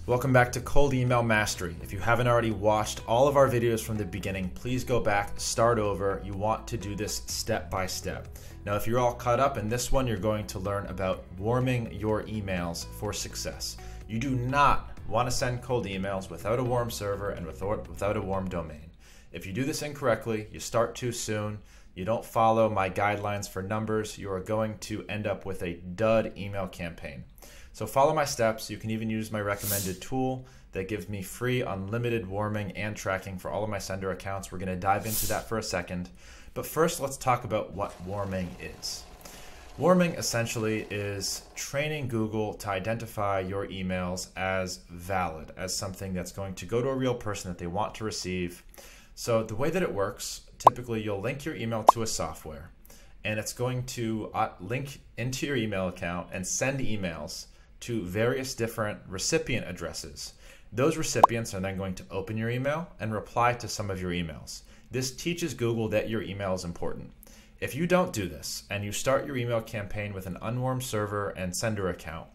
Welcome back to Cold Email Mastery. If you haven't already watched all of our videos from the beginning, please go back, start over. You want to do this step by step. Now, if you're all caught up in this one, you're going to learn about warming your emails for success. You do not want to send cold emails without a warm server and without a warm domain. If you do this incorrectly, you start too soon, you don't follow my guidelines for numbers, you are going to end up with a dud email campaign. So follow my steps. You can even use my recommended tool that gives me free unlimited warming and tracking for all of my sender accounts. We're going to dive into that for a second. But first, let's talk about what warming is. Warming essentially is training Google to identify your emails as valid, as something that's going to go to a real person that they want to receive. So the way that it works, typically you'll link your email to a software, and it's going to link into your email account and send emails to various different recipient addresses. Those recipients are then going to open your email and reply to some of your emails. This teaches Google that your email is important. If you don't do this and you start your email campaign with an unwarm server and sender account,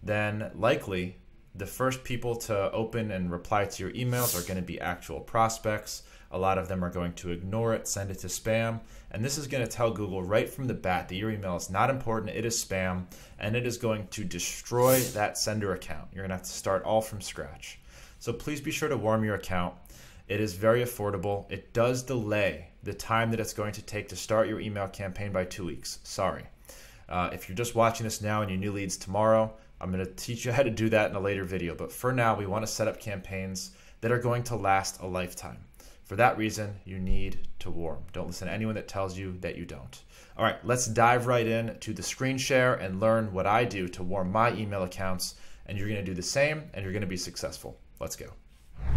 then likely the first people to open and reply to your emails are going to be actual prospects. A lot of them are going to ignore it, send it to spam, and this is going to tell Google right from the bat that your email is not important, it is spam, and it is going to destroy that sender account. You're going to have to start all from scratch. So please be sure to warm your account. It is very affordable. It does delay the time that it's going to take to start your email campaign by 2 weeks. Sorry. If you're just watching this now and you need leads tomorrow, I'm going to teach you how to do that in a later video. But for now, we want to set up campaigns that are going to last a lifetime. For that reason, you need to warm. Don't listen to anyone that tells you that you don't. All right, let's dive right in to the screen share and learn what I do to warm my email accounts. And you're going to do the same, and you're going to be successful. Let's go.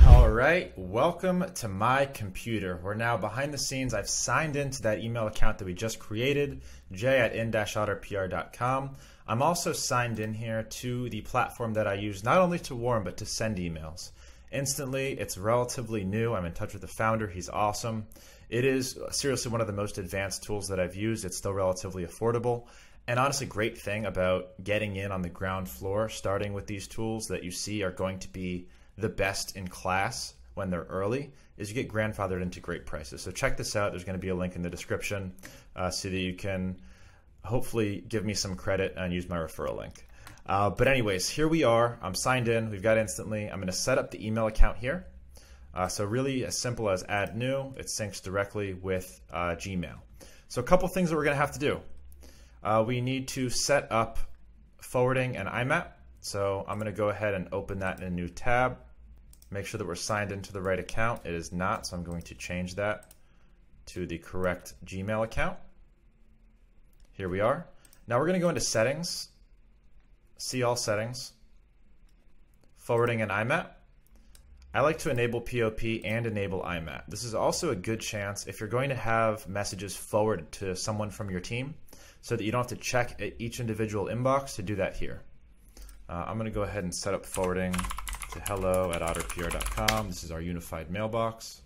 All right, welcome to my computer. We're now behind the scenes. I've signed into that email account that we just created, j@in-otterpr.com. I'm also signed in here to the platform that I use not only to warm, but to send emails. Instantly, it's relatively new. I'm in touch with the founder. He's awesome. It is seriously one of the most advanced tools that I've used. It's still relatively affordable. And honestly, great thing about getting in on the ground floor, starting with these tools that you see are going to be the best in class when they're early, is you get grandfathered into great prices. So check this out. There's going to be a link in the description so that you can hopefully give me some credit and use my referral link. But anyways, here we are. I'm signed in. We've got Instantly. I'm going to set up the email account here. So really as simple as add new. It syncs directly with Gmail. So a couple things that we're going to have to do. We need to set up forwarding and IMAP. So I'm going to go ahead and open that in a new tab. Make sure that we're signed into the right account. It is not, so I'm going to change that to the correct Gmail account. Here we are. Now we're going to go into settings. See all settings, forwarding and IMAP. I like to enable POP and enable IMAP. This is also a good chance if you're going to have messages forwarded to someone from your team so that you don't have to check each individual inbox to do that here. I'm going to go ahead and set up forwarding to hello@otterpr.com. This is our unified mailbox.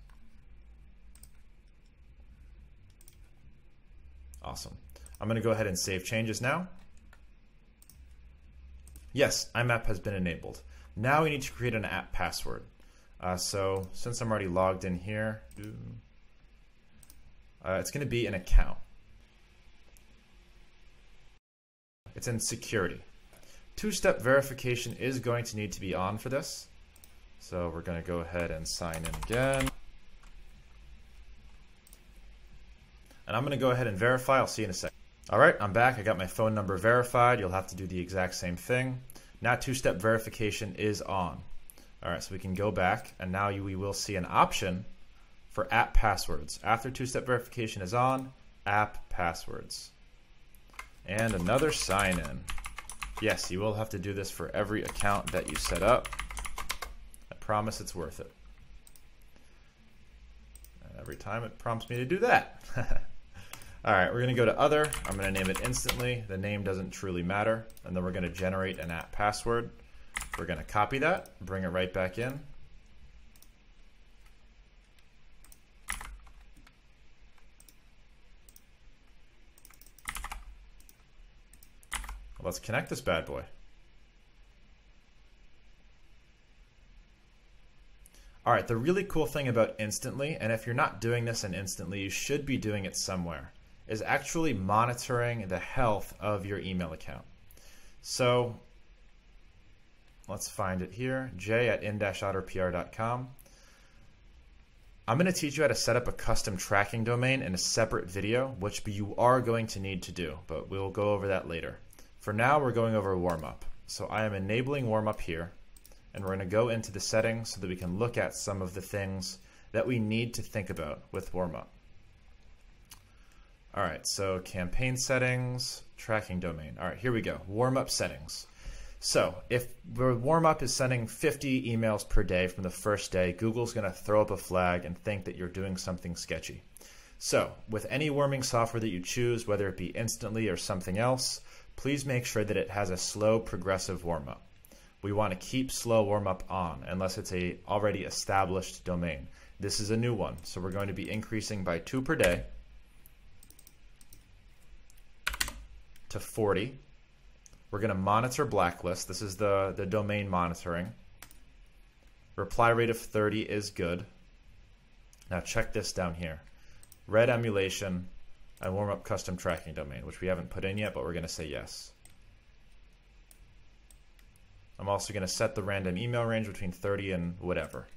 Awesome. I'm going to go ahead and save changes now. Yes, IMAP has been enabled. Now we need to create an app password. So since I'm already logged in here, it's going to be an account. It's in security. Two-step verification is going to need to be on for this. So we're going to go ahead and sign in again. And I'm going to go ahead and verify. I'll see you in a second. All right, I'm back. I got my phone number verified. You'll have to do the exact same thing. Now two-step verification is on. All right, so we can go back, and now we will see an option for app passwords. After two-step verification is on, app passwords. And another sign-in. Yes, you will have to do this for every account that you set up. I promise it's worth it. And every time it prompts me to do that. All right, we're going to go to other. I'm going to name it Instantly. The name doesn't truly matter. And then we're going to generate an app password. We're going to copy that, bring it right back in. Let's connect this bad boy. All right, the really cool thing about Instantly, and if you're not doing this in Instantly, you should be doing it somewhere, is actually monitoring the health of your email account. So let's find it here, j@in-otterpr.com. I'm going to teach you how to set up a custom tracking domain in a separate video, which you are going to need to do, but we'll go over that later. For now, we're going over warm-up. So I am enabling warm-up here, and we're going to go into the settings so that we can look at some of the things that we need to think about with warm-up. All right, so campaign settings, tracking domain. All right, here we go, warm-up settings. So if warm-up is sending 50 emails per day from the first day, Google's going to throw up a flag and think that you're doing something sketchy. So with any warming software that you choose, whether it be Instantly or something else, please make sure that it has a slow progressive warm-up. We want to keep slow warm-up on unless it's a already established domain. This is a new one, so we're going to be increasing by 2 per day to 40. We're going to monitor blacklist. This is the domain monitoring. Reply rate of 30 is good. Now check this down here. Red emulation and warm up custom tracking domain, which we haven't put in yet, but we're going to say yes. I'm also going to set the random email range between 30 and whatever.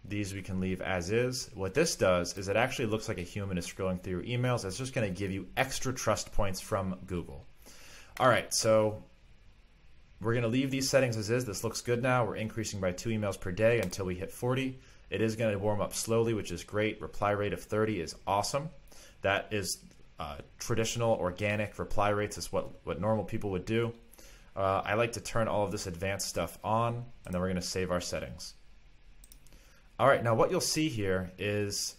These we can leave as is. What this does is it actually looks like a human is scrolling through your emails. It's just going to give you extra trust points from Google. All right, so we're going to leave these settings as is. This looks good now. We're increasing by 2 emails per day until we hit 40. It is going to warm up slowly, which is great. Reply rate of 30 is awesome. That is traditional organic reply rates is what normal people would do. I like to turn all of this advanced stuff on, and then we're going to save our settings. All right, now what you'll see here is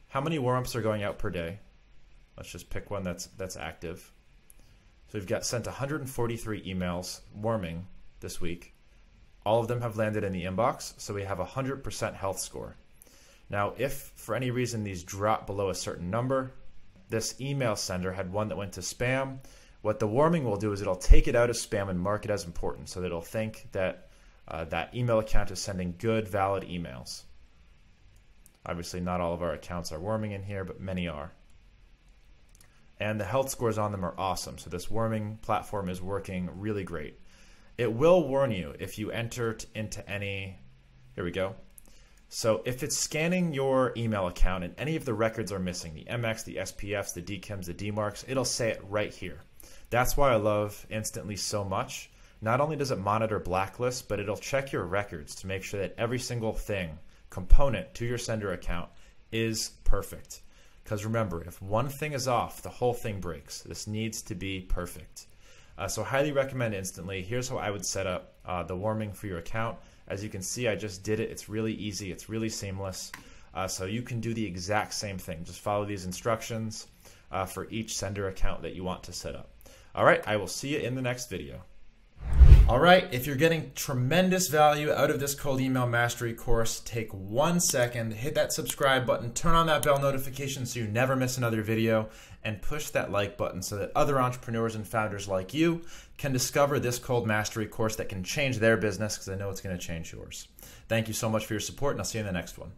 how many warm-ups are going out per day. Let's just pick one that's active. So we've got sent 143 emails warming this week. All of them have landed in the inbox, so we have a 100% health score. Now, if for any reason these drop below a certain number, this email sender had one that went to spam. What the warming will do is it'll take it out of spam and mark it as important, so that it'll think that that email account is sending good, valid emails. Obviously, not all of our accounts are warming in here, but many are. And the health scores on them are awesome, so this warming platform is working really great. It will warn you if you enter into any, here we go. So if it's scanning your email account and any of the records are missing, the MX, the SPFs, the DKIMs, the DMARCs, it'll say it right here. That's why I love Instantly so much. Not only does it monitor blacklists, but it'll check your records to make sure that every single component to your sender account is perfect. Because remember, if one thing is off, the whole thing breaks. This needs to be perfect. So highly recommend Instantly. Here's how I would set up the warming for your account. As you can see, I just did it. It's really easy. It's really seamless. So you can do the exact same thing. Just follow these instructions for each sender account that you want to set up. All right, I will see you in the next video. All right, if you're getting tremendous value out of this Cold Email Mastery course, take 1 second, hit that subscribe button, turn on that bell notification so you never miss another video, and push that like button so that other entrepreneurs and founders like you can discover this Cold Mastery course that can change their business, because I know it's going to change yours. Thank you so much for your support, and I'll see you in the next one.